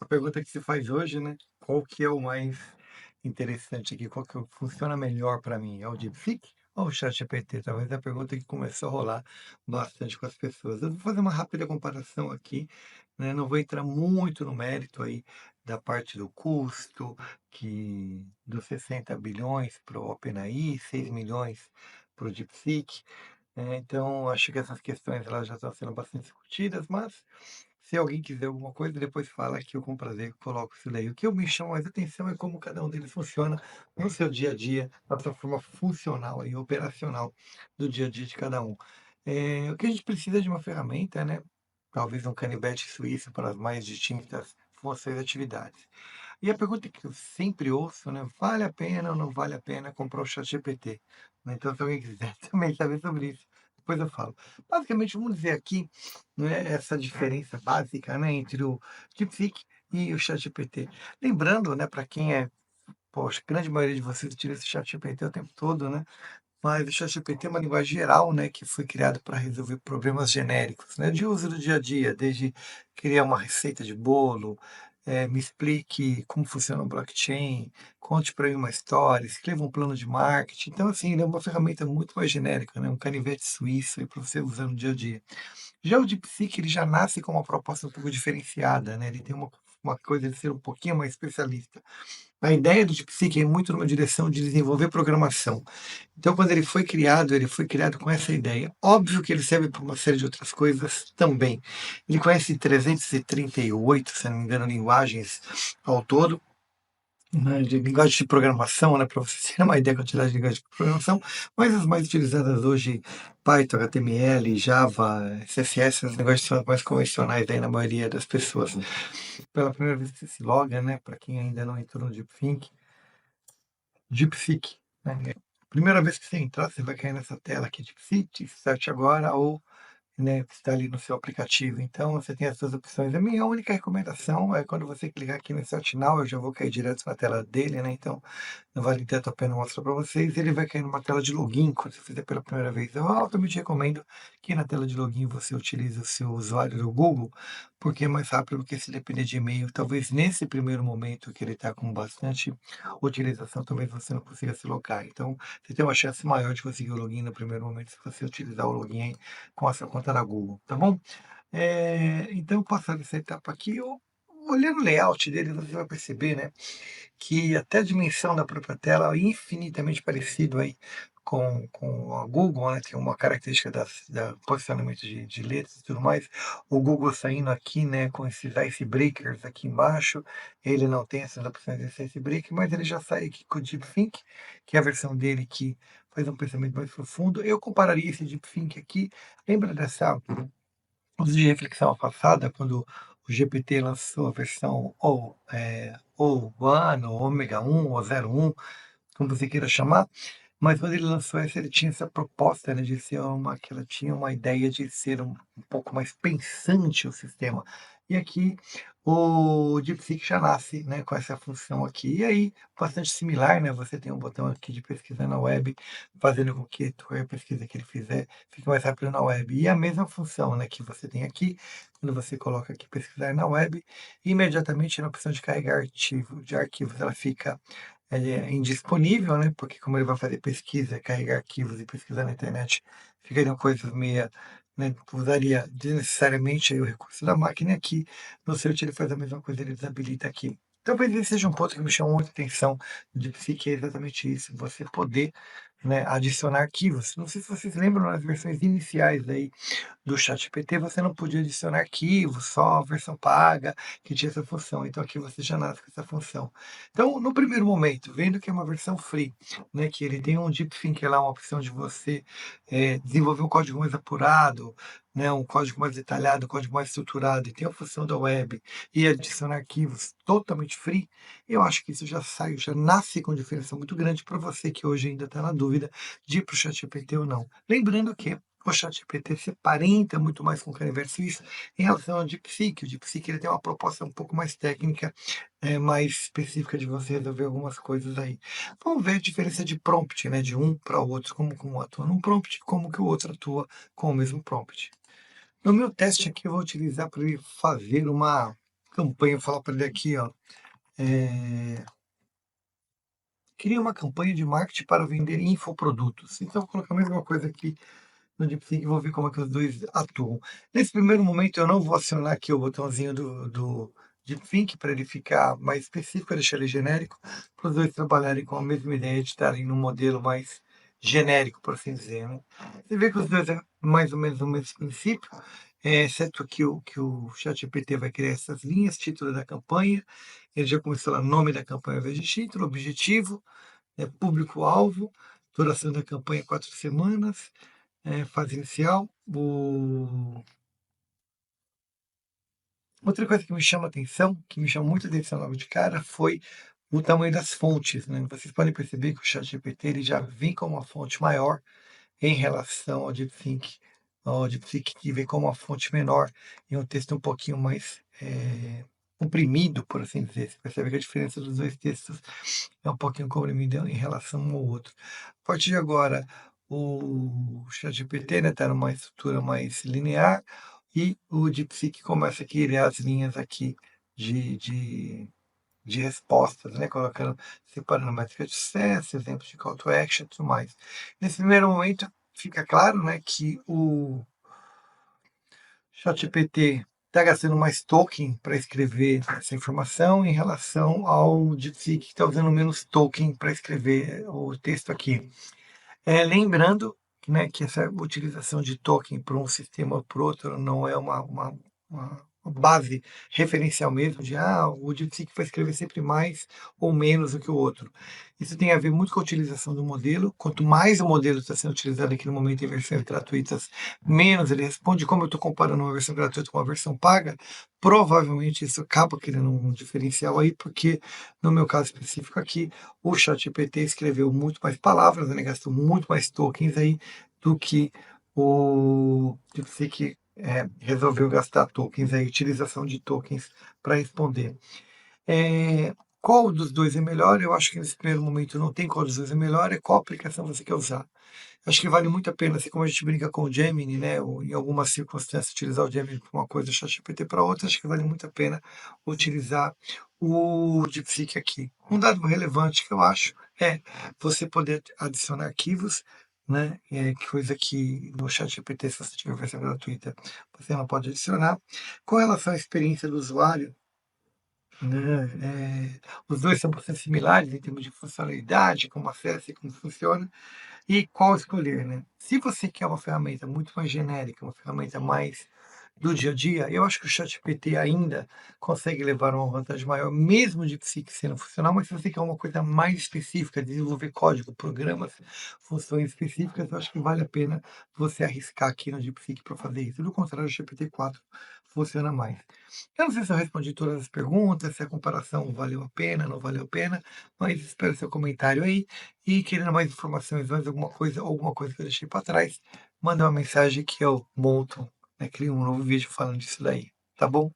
A pergunta que se faz hoje, né, qual que é o mais interessante aqui, qual que funciona melhor para mim, é o DeepSeek ou o ChatGPT? Talvez é a pergunta que começou a rolar bastante com as pessoas. Eu vou fazer uma rápida comparação aqui, né, não vou entrar muito no mérito aí da parte do custo, que dos 60 bilhões para o OpenAI, 6 milhões para o DeepSeek, então acho que essas questões elas já estão sendo bastante discutidas, mas se alguém quiser alguma coisa, depois fala que eu com prazer coloco isso daí. O que eu me chama mais atenção é como cada um deles funciona no seu dia a dia, na sua forma funcional e operacional do dia a dia de cada um. O que a gente precisa de uma ferramenta, né? Talvez um canivete suíço para as mais distintas funções e atividades. E a pergunta que eu sempre ouço, né? Vale a pena ou não vale a pena comprar o ChatGPT? Né, então, se alguém quiser também saber sobre isso, depois eu falo. Basicamente, vamos dizer aqui, né, essa diferença básica, né, entre o DeepSeek e o ChatGPT. Lembrando, né, para quem poxa, a grande maioria de vocês utiliza o ChatGPT o tempo todo, né? Mas o ChatGPT é uma linguagem geral, né, que foi criada para resolver problemas genéricos, né, de uso do dia a dia, desde criar uma receita de bolo, me explique como funciona o blockchain, conte para mim uma história, escreva um plano de marketing. Então, assim, ele é uma ferramenta muito mais genérica, né, um canivete suíço para você usar no dia a dia. Já o DeepSeek, ele já nasce com uma proposta um pouco diferenciada, né, ele tem uma coisa de ser um pouquinho mais especialista. A ideia do DeepSeek é muito numa direção de desenvolver programação. Então, quando ele foi criado com essa ideia. Óbvio que ele serve para uma série de outras coisas também. Ele conhece 338, se não me engano, linguagens ao todo, né, de linguagem de programação, né, para você ter uma ideia da quantidade de linguagem de programação, mas as mais utilizadas hoje, Python, HTML, Java, CSS, as linguagens são as mais convencionais aí na maioria das pessoas. Pela primeira vez que você se loga, né, para quem ainda não entrou no DeepSeek, né? Primeira vez que você entrar, você vai cair nessa tela aqui, DeepSeek, Start agora, ou né, que está ali no seu aplicativo. Então, você tem essas opções. A minha única recomendação é quando você clicar aqui no Start Now, eu já vou cair direto na tela dele, né? Então, não vale tanto a pena mostrar para vocês. Ele vai cair numa tela de login quando você fizer pela primeira vez. Eu altamente recomendo que na tela de login você utilize o seu usuário do Google, porque é mais rápido do que se depender de e-mail. Talvez nesse primeiro momento que ele está com bastante utilização, talvez você não consiga se logar. Então, você tem uma chance maior de conseguir o login no primeiro momento se você utilizar o login com a sua conta da Google, tá bom? Então, passando essa etapa aqui, olhando o layout dele, você vai perceber, né, que até a dimensão da própria tela é infinitamente parecido aí com a Google, né? Tem uma característica da posicionamento de letras e tudo mais. O Google saindo aqui, né, com esses icebreakers aqui embaixo, ele não tem essas opções desse icebreaker, mas ele já sai aqui com o DeepThink, que é a versão dele que faz um pensamento mais profundo. Eu compararia esse DeepThink aqui, lembra dessa uso de reflexão passada, quando o GPT lançou a versão ou One, ou Ômega 1, ou 01, como você queira chamar, mas quando ele lançou essa, ele tinha essa proposta, né, de ser que ela tinha uma ideia de ser um pouco mais pensante o sistema. E aqui o DeepSeek já nasce, né, com essa função aqui. E aí, bastante similar, né? Você tem um botão aqui de pesquisa na web, fazendo com que a pesquisa que ele fizer fique mais rápido na web. E a mesma função, né, que você tem aqui, quando você coloca aqui pesquisar na web, imediatamente na opção de carregar de arquivos, ela fica indisponível, né? Porque como ele vai fazer pesquisa, carregar arquivos e pesquisar na internet, ficariam coisas meia, né? Usaria desnecessariamente aí o recurso da máquina. Aqui no search ele faz a mesma coisa, ele desabilita aqui. Talvez esse seja um ponto que me chamou muita atenção de Psique, é exatamente isso, você poder, né, adicionar arquivos. Não sei se vocês lembram nas versões iniciais aí do ChatGPT, você não podia adicionar arquivos, só a versão paga que tinha essa função. Então aqui você já nasce com essa função. Então, no primeiro momento, vendo que é uma versão free, né, que ele tem um deepfink lá, uma opção de você desenvolver um código mais apurado, né, um código mais detalhado, um código mais estruturado, e tem a função da web e adicionar arquivos totalmente free, eu acho que isso já sai, já nasce com diferença muito grande para você que hoje ainda está na dúvida de ir para o ChatGPT ou não. Lembrando que o ChatGPT se parenta muito mais com o Canvas Suíço em relação ao DeepSeek. O DeepSeek ele tem uma proposta um pouco mais técnica, mais específica de você resolver algumas coisas aí. Vamos ver a diferença de prompt, né, de um para o outro, como que um atua num prompt, como que o outro atua com o mesmo prompt. No meu teste aqui, eu vou utilizar para ele fazer uma campanha, vou falar para ele aqui, ó, eh, cria uma campanha de marketing para vender infoprodutos. Então, vou colocar a mesma coisa aqui no DeepSeek, vou ver como é que os dois atuam. Nesse primeiro momento, eu não vou acionar aqui o botãozinho do DeepSeek para ele ficar mais específico, eu deixar ele genérico, para os dois trabalharem com a mesma ideia de estarem num modelo mais genérico, por assim dizer, né? Você vê que os dois é mais ou menos o mesmo princípio, exceto que o ChatGPT vai criar essas linhas, título da campanha, ele já começou lá, nome da campanha ao invés de título, objetivo, público-alvo, duração da campanha 4 semanas, fase inicial. Outra coisa que me chama atenção, que me chamou muita atenção logo de cara, foi o tamanho das fontes, né? Vocês podem perceber que o ChatGPT ele já vem com uma fonte maior em relação ao DeepSeek que vem com uma fonte menor e um texto um pouquinho mais comprimido, por assim dizer. Você percebe que a diferença dos dois textos é um pouquinho comprimido em relação um ao outro. A partir de agora, o ChatGPT está numa estrutura mais linear e o DeepSeek começa a criar as linhas aqui de, de, de respostas, né? Colocando, separando métricas de sucesso, exemplos de call to action e tudo mais. Nesse primeiro momento, fica claro, né, que o ChatGPT está gastando mais token para escrever essa informação em relação ao DeepSeek que está usando menos token para escrever o texto aqui. Lembrando, né, que essa utilização de token para um sistema ou para outro não é uma base referencial mesmo de o DeepSeek vai escrever sempre mais ou menos do que o outro. Isso tem a ver muito com a utilização do modelo. Quanto mais o modelo está sendo utilizado aqui no momento em versões gratuitas, menos ele responde. Como eu estou comparando uma versão gratuita com uma versão paga, provavelmente isso acaba criando um diferencial aí, porque no meu caso específico aqui, o ChatGPT escreveu muito mais palavras, né, gastou muito mais tokens aí do que o DeepSeek resolveu gastar tokens, aí, utilização de tokens para responder. Qual dos dois é melhor? Eu acho que nesse primeiro momento não tem qual dos dois é melhor, é qual aplicação você quer usar. Acho que vale muito a pena, assim como a gente brinca com o Gemini, né, ou em algumas circunstâncias utilizar o Gemini para uma coisa, o ChatGPT para outra, acho que vale muito a pena utilizar o DeepSeek aqui. Um dado relevante que eu acho é você poder adicionar arquivos, né, coisa que no ChatGPT, se você tiver versão gratuita, você não pode adicionar. Com relação à experiência do usuário, né, os dois são bastante similares em termos de funcionalidade, como acessa e como funciona, e qual escolher, né? Se você quer uma ferramenta muito mais genérica, uma ferramenta mais do dia a dia, eu acho que o ChatGPT ainda consegue levar uma vantagem maior, mesmo de psique sendo funcional, mas se você quer uma coisa mais específica, desenvolver código, programas, funções específicas, eu acho que vale a pena você arriscar aqui no DeepSeek para fazer isso. Do contrário, o GPT-4 funciona mais. Eu não sei se eu respondi todas as perguntas, se a comparação valeu a pena, não valeu a pena, mas espero seu comentário aí. E querendo mais informações, mais alguma coisa que eu deixei para trás, manda uma mensagem que eu monto, né, crio um novo vídeo falando disso daí. Tá bom?